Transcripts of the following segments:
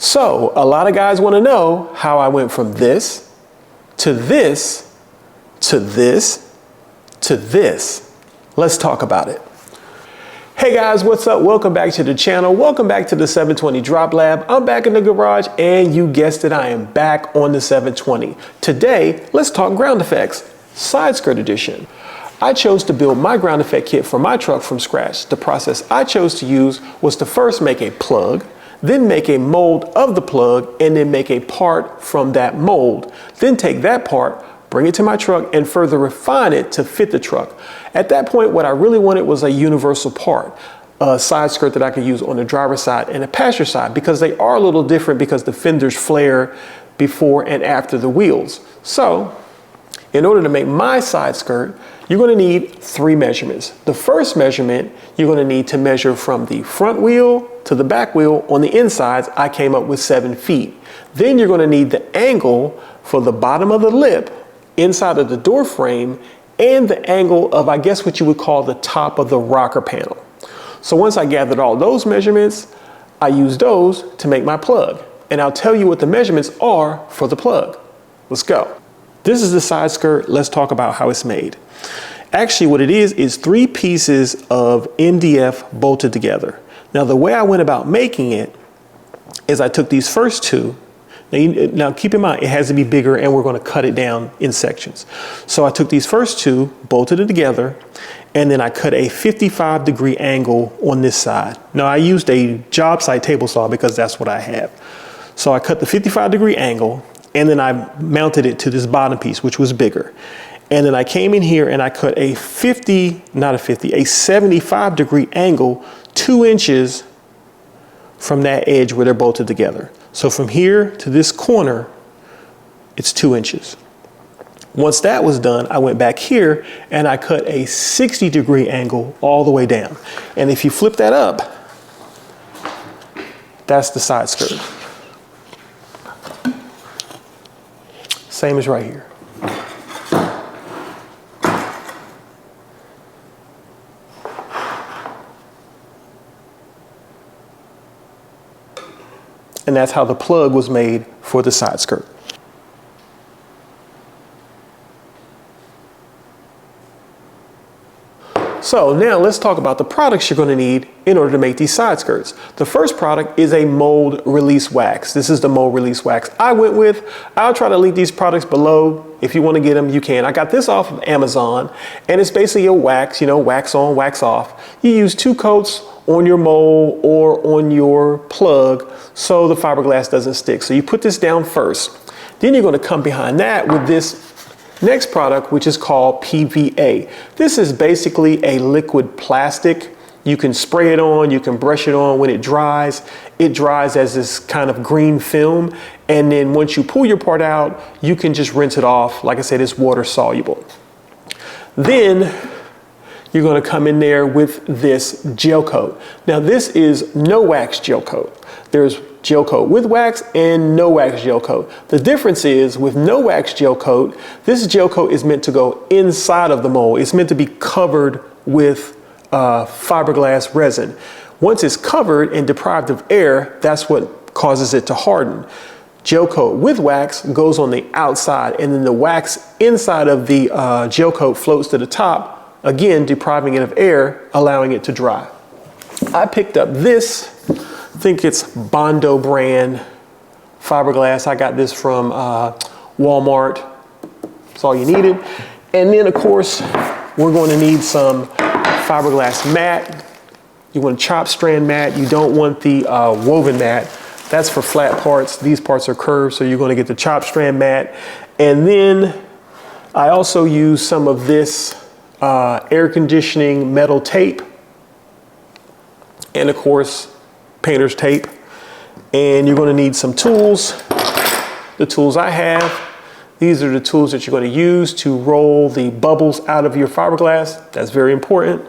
So a lot of guys want to know how I went from this to this to this to this. Let's talk about it. Hey guys, what's up? Welcome back to the channel. Welcome back to the 720 Drop Lab. I'm back in the garage and you guessed it, I am back on the 720. Today, let's talk ground effects, side skirt edition. I chose to build my ground effect kit for my truck from scratch. The process I chose to use was to first make a plug, then make a mold of the plug, and then make a part from that mold. Then take that part, bring it to my truck, and further refine it to fit the truck. At that point, what I really wanted was a universal part, a side skirt that I could use on the driver's side and the passenger side, because they are a little different because the fenders flare before and after the wheels. So, in order to make my side skirt, you're going to need 3 measurements. The first measurement, you're going to need to measure from the front wheel to the back wheel. On the insides, I came up with 7 feet. Then you're going to need the angle for the bottom of the lip inside of the door frame and the angle of, I guess, what you would call the top of the rocker panel. So once I gathered all those measurements, I used those to make my plug. And I'll tell you what the measurements are for the plug. Let's go. This is the side skirt. Let's talk about how it's made. Actually, what it is 3 pieces of MDF bolted together. Now, the way I went about making it is I took these first 2. Now keep in mind, it has to be bigger and we're going to cut it down in sections. So I took these first 2, bolted it together, and then I cut a 55-degree angle on this side. Now I used a job site table saw because that's what I have. So I cut the 55-degree angle and then I mounted it to this bottom piece, which was bigger. And then I came in here and I cut a 75-degree angle 2 inches from that edge where they're bolted together. So from here to this corner, it's 2 inches. Once that was done, I went back here and I cut a 60-degree angle all the way down. And if you flip that up, that's the side skirt. Same as right here. And that's how the plug was made for the side skirt. So now let's talk about the products you're going to need in order to make these side skirts. The first product is a mold release wax. This is the mold release wax I went with. I'll try to link these products below. If you want to get them, you can. I got this off of Amazon, and it's basically a wax, wax on, wax off. You use 2 coats on your mold or on your plug so the fiberglass doesn't stick. So you put this down first. Then you're going to come behind that with this next product, which is called PVA. This is basically a liquid plastic. You can spray it on, you can brush it on. When it dries as this kind of green film. And then once you pull your part out, you can just rinse it off. Like I said, it's water soluble. Then you're going to come in there with this gel coat. Now this is no wax gel coat. There's gel coat with wax and no wax gel coat. The difference is with no wax gel coat, this gel coat is meant to go inside of the mold. It's meant to be covered with fiberglass resin. Once it's covered and deprived of air, that's what causes it to harden. Gel coat with wax goes on the outside, and then the wax inside of the gel coat floats to the top, again depriving it of air, allowing it to dry. I picked up this, I think it's Bondo brand fiberglass. I got this from Walmart. That's all you needed. And then of course, we're going to need some fiberglass mat. You want a chop strand mat. You don't want the woven mat. That's for flat parts. These parts are curved, so you're going to get the chop strand mat. And then I also use some of this air conditioning metal tape. And of course, painter's tape. And you're going to need some tools. The tools I have, these are the tools that you're going to use to roll the bubbles out of your fiberglass. That's very important.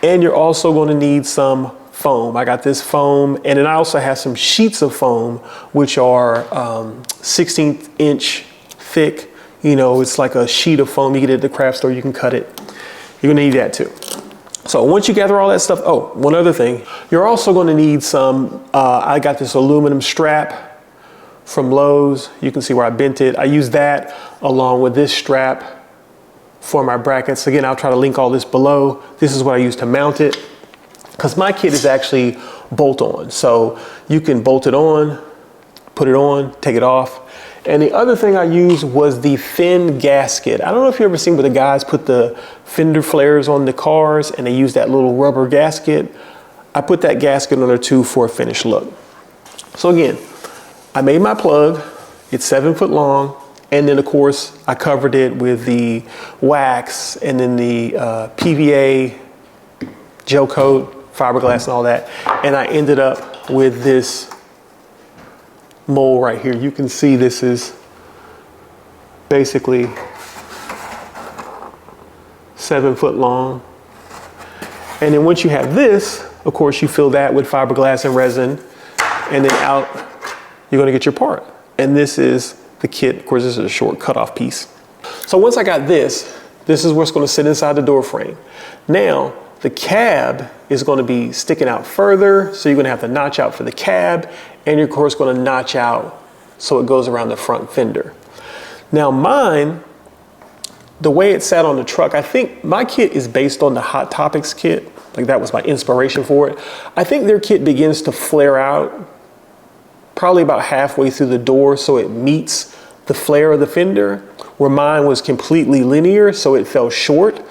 And you're also going to need some foam. I got this foam, and then I also have some sheets of foam, which are 16th inch thick. It's like a sheet of foam. You get it at the craft store, you can cut it. You're going to need that too. So once you gather all that stuff, oh, one other thing, you're also going to need some, I got this aluminum strap from Lowe's. You can see where I bent it. I use that along with this strap for my brackets. Again, I'll try to link all this below. This is what I use to mount it, because my kit is actually bolt on. So you can bolt it on, put it on, take it off. And the other thing I used was the thin gasket. I don't know if you've ever seen where the guys put the fender flares on the cars and they use that little rubber gasket. I put that gasket on there too for a finished look. So again, I made my plug. It's 7 foot long. And then of course I covered it with the wax and then the PVA gel coat, fiberglass and all that. And I ended up with this mold right here. You can see this is basically 7 foot long. And then once you have this, of course, you fill that with fiberglass and resin, and then out, you're gonna get your part. And this is the kit. Of course, this is a short cutoff piece. So once I got this is what's gonna sit inside the door frame. Now, the cab is going to be sticking out further, so you're going to have to notch out for the cab, and you're of course going to notch out so it goes around the front fender. Now mine, the way it sat on the truck, I think my kit is based on the Hot Topics kit. Like that was my inspiration for it. I think their kit begins to flare out probably about halfway through the door, so it meets the flare of the fender, where mine was completely linear, so it fell short.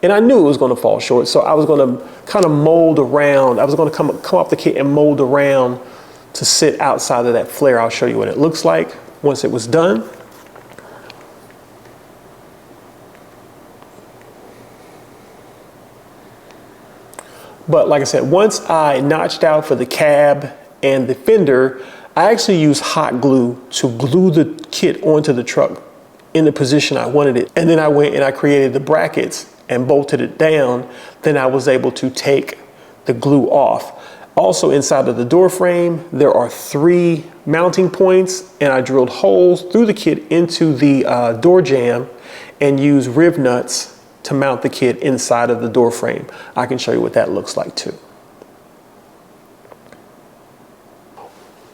And I knew it was going to fall short, so I was going to kind of mold around. I was going to come off the kit and mold around to sit outside of that flare. I'll show you what it looks like once it was done. But like I said, once I notched out for the cab and the fender, I actually used hot glue to glue the kit onto the truck in the position I wanted it. And then I went and I created the brackets and bolted it down. Then I was able to take the glue off. Also inside of the door frame, there are 3 mounting points, and I drilled holes through the kit into the door jamb and used riv nuts to mount the kit inside of the door frame. I can show you what that looks like too.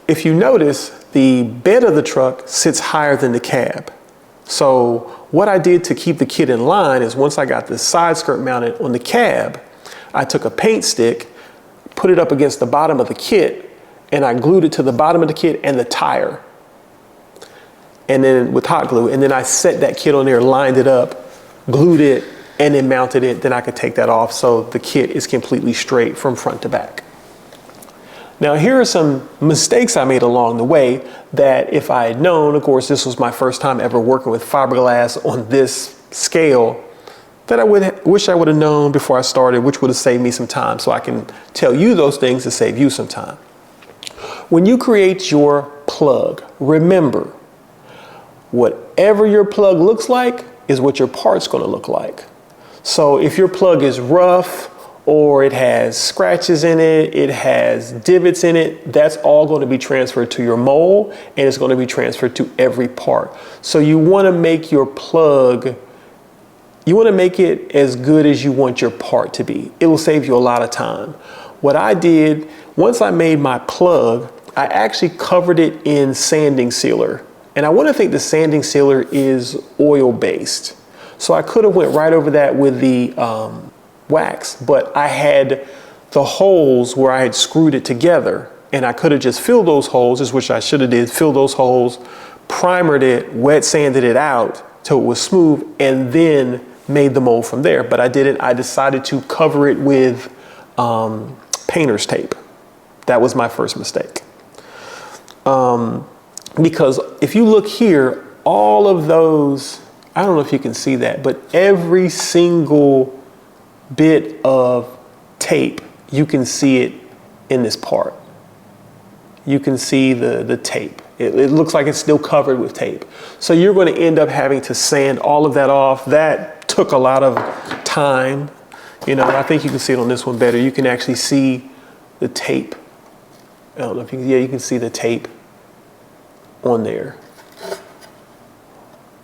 If you notice, the bed of the truck sits higher than the cab. So what I did to keep the kit in line is once I got the side skirt mounted on the cab, I took a paint stick, put it up against the bottom of the kit, and I glued it to the bottom of the kit and the tire. And then with hot glue, and then I set that kit on there, lined it up, glued it, and then mounted it. Then I could take that off so the kit is completely straight from front to back. Now here are some mistakes I made along the way that if I had known, of course this was my first time ever working with fiberglass on this scale, that I wish I would have known before I started, which would have saved me some time, so I can tell you those things to save you some time. When you create your plug, remember, whatever your plug looks like is what your part's going to look like. So if your plug is rough, or it has scratches in it, it has divots in it, that's all going to be transferred to your mold, and it's going to be transferred to every part. So you want to make your plug, you want to make it as good as you want your part to be. It will save you a lot of time. What I did, once I made my plug, I actually covered it in sanding sealer. And I want to think the sanding sealer is oil based. So I could have went right over that with the wax, but I had the holes where I had screwed it together, and I could have just filled those holes, which I should have did, fill those holes, primered it, wet sanded it out till it was smooth, and then made the mold from there. But I didn't. I decided to cover it with painter's tape. That was my first mistake. Because if you look here, all of those, I don't know if you can see that, but every single bit of tape, you can see it in this part. You can see the tape. It looks like it's still covered with tape. So you're going to end up having to sand all of that off. That took a lot of time. You know, I think you can see it on this one better. You can actually see the tape. I don't know if you can, yeah, you can see the tape on there.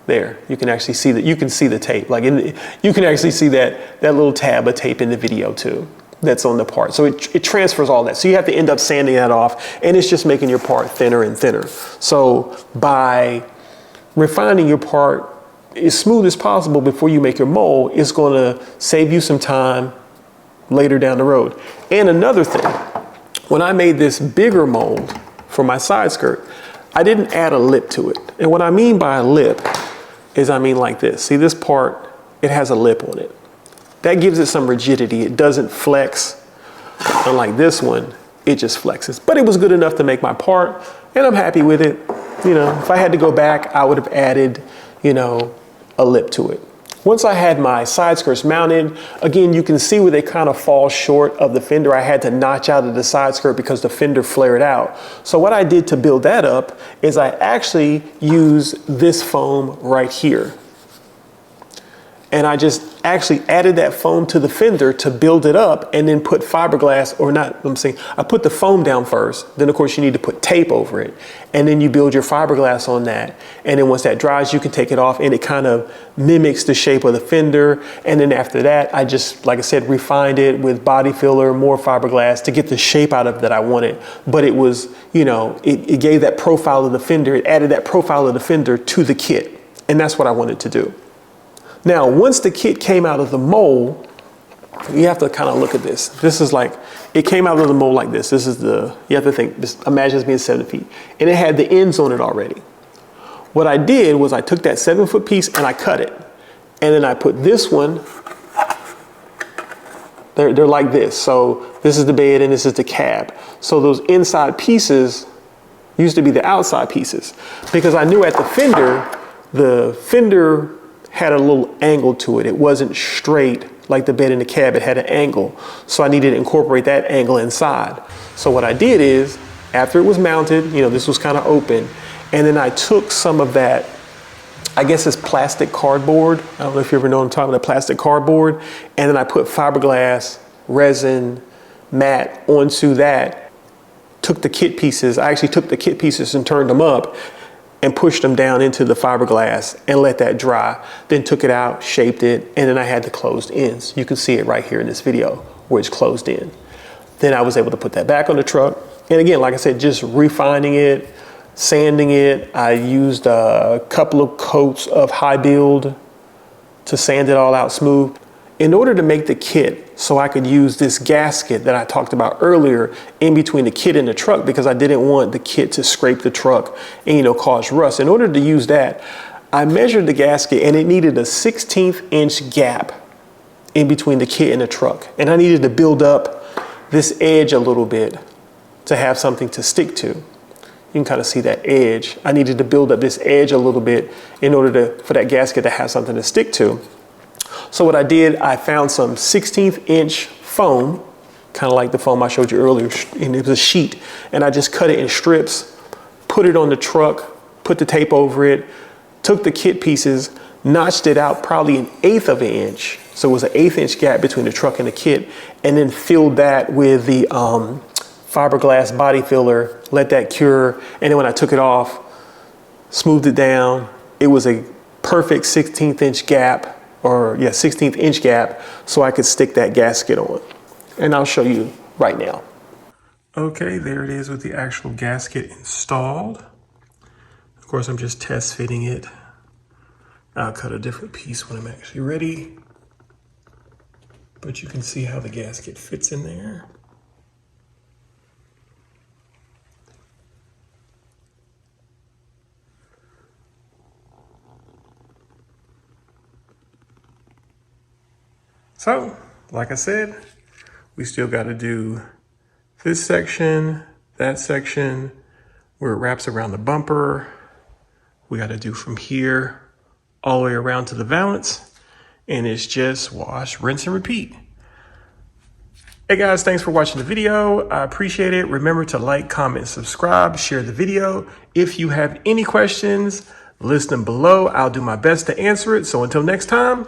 There, you can actually see that. You can see the tape. Like you can actually see that little tab of tape in the video too. That's on the part. So it transfers all that. So you have to end up sanding that off, and it's just making your part thinner and thinner. So by refining your part as smooth as possible before you make your mold, it's going to save you some time later down the road. And another thing, when I made this bigger mold for my side skirt, I didn't add a lip to it. And what I mean by a lip is I mean like this. See this part, it has a lip on it. That gives it some rigidity. It doesn't flex. Unlike this one, it just flexes. But it was good enough to make my part, and I'm happy with it. You know, if I had to go back, I would have added, you know, a lip to it. Once I had my side skirts mounted, again, you can see where they kind of fall short of the fender. I had to notch out of the side skirt because the fender flared out. So what I did to build that up is I actually used this foam right here. And I just actually added that foam to the fender to build it up, and then put fiberglass, or not, I'm saying, I put the foam down first. Then of course you need to put tape over it, and then you build your fiberglass on that. And then once that dries, you can take it off, and it kind of mimics the shape of the fender. And then after that, I just, like I said, refined it with body filler, more fiberglass to get the shape out of it that I wanted. But it was, you know, it gave that profile of the fender. It added that profile of the fender to the kit. And that's what I wanted to do. Now, once the kit came out of the mold, you have to kind of look at this. This is like, it came out of the mold like this. This is the, you have to think, just imagine it's being 7 feet. And it had the ends on it already. What I did was I took that 7-foot piece and I cut it. And then I put this one, they're like this. So this is the bed and this is the cab. So those inside pieces used to be the outside pieces, because I knew at the fender had a little angle to it. It wasn't straight like the bed in the cab. It had an angle. So I needed to incorporate that angle inside. So what I did is, after it was mounted, you know, this was kind of open, and then I took some of that, I guess it's plastic cardboard. I don't know if you ever know what I'm talking about, plastic cardboard. And then I put fiberglass, resin, mat onto that. Took the kit pieces. I actually took the kit pieces and turned them up and pushed them down into the fiberglass and let that dry. Then took it out, shaped it, and then I had the closed ends. You can see it right here in this video where it's closed in. Then I was able to put that back on the truck. And again, like I said, just refining it, sanding it. I used a couple of coats of high build to sand it all out smooth. In order to make the kit, so I could use this gasket that I talked about earlier in between the kit and the truck, because I didn't want the kit to scrape the truck and, you know, cause rust. In order to use that, I measured the gasket, and it needed a 1/16 inch gap in between the kit and the truck. And I needed to build up this edge a little bit to have something to stick to. You can kind of see that edge. I needed to build up this edge a little bit in order for that gasket to have something to stick to. So what I did, I found some 1/16 inch foam, kind of like the foam I showed you earlier, and it was a sheet, and I just cut it in strips, put it on the truck, put the tape over it, took the kit pieces, notched it out probably 1/8 of an inch. So it was an 1/8 inch gap between the truck and the kit, and then filled that with the fiberglass body filler, let that cure, and then when I took it off, smoothed it down. It was a perfect 16th inch gap, or yeah, 16th inch gap, so I could stick that gasket on. And I'll show you right now. Okay, there it is with the actual gasket installed. Of course, I'm just test fitting it. I'll cut a different piece when I'm actually ready. But you can see how the gasket fits in there. So, like I said, we still got to do this section, that section, where it wraps around the bumper. We got to do from here all the way around to the valance, and it's just wash, rinse, and repeat. Hey guys, thanks for watching the video. I appreciate it. Remember to like, comment, subscribe, share the video. If you have any questions, list them below. I'll do my best to answer it. So until next time.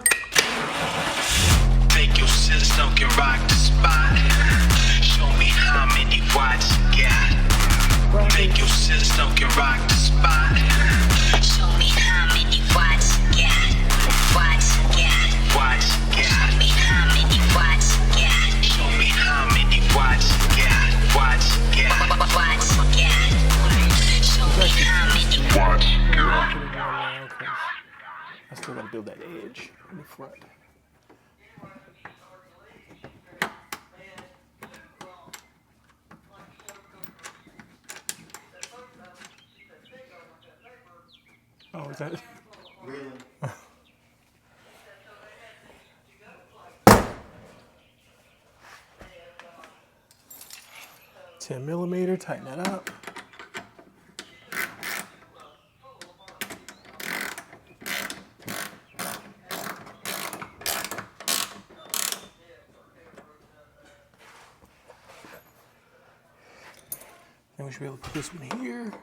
Rock the spot. Show me how many watts you got. Make your system can rock the spot. Show me how many watts. to build that edge in the front. Oh, is that? Really? 10mm, tighten that up. Then we should be able to put this one here.